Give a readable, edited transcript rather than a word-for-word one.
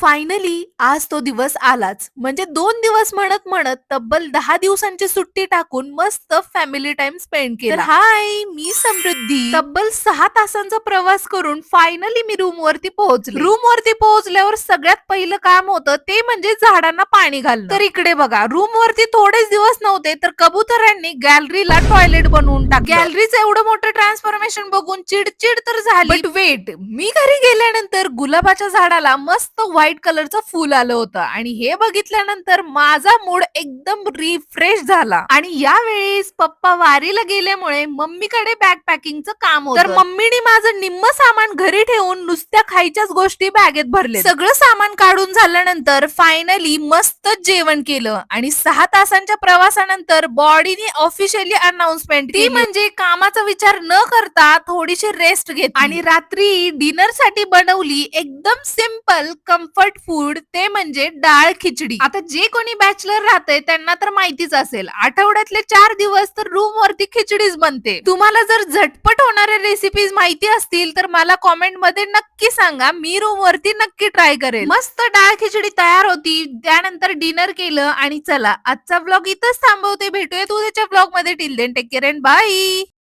Finally आज तो दिवस आलाच. म्हणजे 2 दिवस म्हणत म्हणत तब्बल 10 दिवसांची सुट्टी टाकून मस्त फॅमिली टाइम स्पेंड केला. तर हाय, मी समृद्धी. तब्बल 6 तासांचा प्रवास करून फायनली मी रूम वरती पोहोचले. रूम वरती पोहोचल्यावर सगळ्यात पहिलं काम होतं ते म्हणजे झाडांना पाणी घालणं. तर इकडे बघा, रूम वरती थोडेच दिवस नव्हते तर कबुतरांनी गॅलरीला टॉयलेट बनवून टाकलं. गॅलरीचं एवढं मोठं ट्रान्सफॉर्मेशन बघून चिडचिड तर झाली. बट वेट, मी घरी गेल्यानंतर गुलाबाच्या झाडाला मस्त व्हाईट कलरचं फुल आलं होतं आणि हे बघितल्यानंतर माझा मूड एकदम रिफ्रेश झाला. आणि यावेळेस पप्पा वारीला गेल्यामुळे मम्मीकडे बॅग पॅकिंगचं काम होतं. तर मम्मीने माझं निम्म सामान घरी ठेवून नुसत्या खायच्याच गोष्टी बॅगेत भरले. सगळं सामान काढून झाल्यानंतर फायनली मस्त जेवण केलं आणि 6 तासांच्या प्रवासानंतर बॉडीने ऑफिशियली अनाउन्समेंट ती म्हणजे कामाचा विचार न करता थोडीशी रेस्ट घेतली. आणि रात्री डिनर साठी बनवली एकदम सिंपल कम्फर्ट फूड, ते म्हणजे डाळ खिचडी. आता जे कोणी बॅचलर राहते त्यांना तर माहितीच असेल, आठवड्यातले 4 दिवस तर रूम वरती खिचडीच बनते. तुम्हाला जर झटपट होणाऱ्या रेसिपीज माहिती असतील तर मला कॉमेंट मध्ये नक्की सांगा, मी रूम वरती नक्की ट्राय करेल. मस्त डाळ खिचडी तयार होती, त्यानंतर डिनर केलं आणि चला आजचा व्लॉग इथंच थांबवते. भेटूया उद्याच्या व्लॉग मध्ये. Till then take care and bye.